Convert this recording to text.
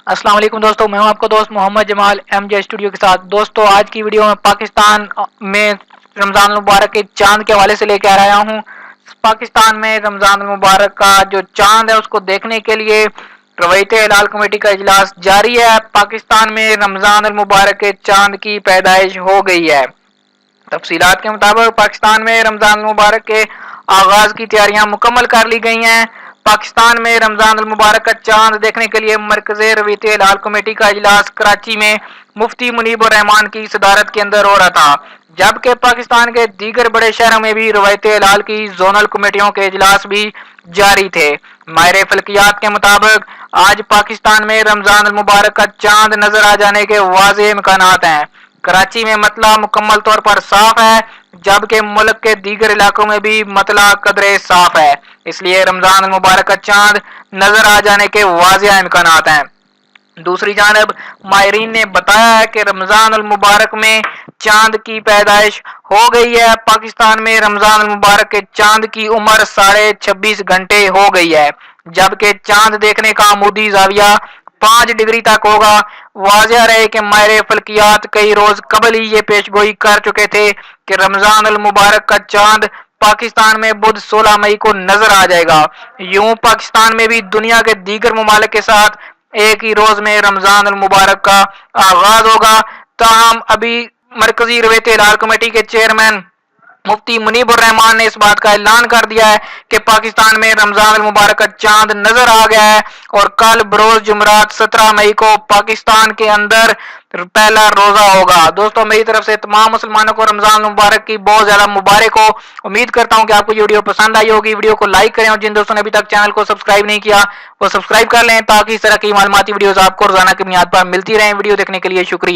السلام علیکم دوستو، میں ہوں آپ کا دوست محمد جمال ایم جے اسٹوڈیو کے ساتھ۔ دوستو آج کی ویڈیو میں پاکستان میں رمضان المبارک کے چاند کے حوالے سے لے کے آ رہا ہوں۔ پاکستان میں رمضان المبارک کا جو چاند ہے اس کو دیکھنے کے لیے رویت ہلال کمیٹی کا اجلاس جاری ہے۔ پاکستان میں رمضان المبارک کے چاند کی پیدائش ہو گئی ہے۔ تفصیلات کے مطابق پاکستان میں رمضان المبارک کے آغاز کی تیاریاں مکمل کر لی گئی ہیں۔ پاکستان میں رمضان المبارک کا چاند دیکھنے کے لیے مرکز رویت ہلال کمیٹی کا اجلاس کراچی میں مفتی منیب الرحمان کی صدارت کے اندر ہو رہا تھا، جبکہ پاکستان کے دیگر بڑے شہروں میں بھی رویت ہلال کی زونل کمیٹیوں کے اجلاس بھی جاری تھے۔ ماہر فلکیات کے مطابق آج پاکستان میں رمضان المبارک کا چاند نظر آ جانے کے واضح امکانات ہیں۔ کراچی میں مطلع مکمل طور پر صاف ہے، جبکہ ملک کے دیگر علاقوں میں بھی مطلع قدرے صاف ہے، اس لیے رمضان المبارک کا چاند نظر آ جانے کے واضح امکانات ہیں۔ دوسری جانب ماہرین نے بتایا ہے کہ رمضان المبارک میں چاند کی پیدائش ہو گئی ہے۔ پاکستان میں رمضان المبارک کے چاند کی عمر 26.5 گھنٹے ہو گئی ہے، جبکہ چاند دیکھنے کا عمودی زاویہ 5 ڈگری تک ہوگا۔ واضح رہے کہ ماہر فلکیات کئی روز قبل ہی یہ پیش گوئی کر چکے تھے کہ رمضان المبارک کا چاند پاکستان میں بدھ 16 مئی کو نظر آ جائے گا۔ یوں پاکستان میں بھی دنیا کے دیگر ممالک کے ساتھ ایک ہی روز میں رمضان المبارک کا آغاز ہوگا۔ تاہم ابھی مرکزی رویت ہلال کمیٹی کے چیئرمین مفتی منیب الرحمان نے اس بات کا اعلان کر دیا ہے کہ پاکستان میں رمضان المبارک کا چاند نظر آ گیا ہے اور کل بروز جمعرات 17 مئی کو پاکستان کے اندر پہلا روزہ ہوگا۔ دوستو میری طرف سے تمام مسلمانوں کو رمضان المبارک کی بہت زیادہ مبارک ہو۔ امید کرتا ہوں کہ آپ کو یہ ویڈیو پسند آئی ہوگی۔ ویڈیو کو لائک کریں اور جن دوستوں نے ابھی تک چینل کو سبسکرائب نہیں کیا وہ سبسکرائب کر لیں تاکہ اس طرح کی معلوماتی ویڈیوز آپ کو روزانہ کی بنیاد پر ملتی رہیں۔ ویڈیو دیکھنے کے لیے شکریہ۔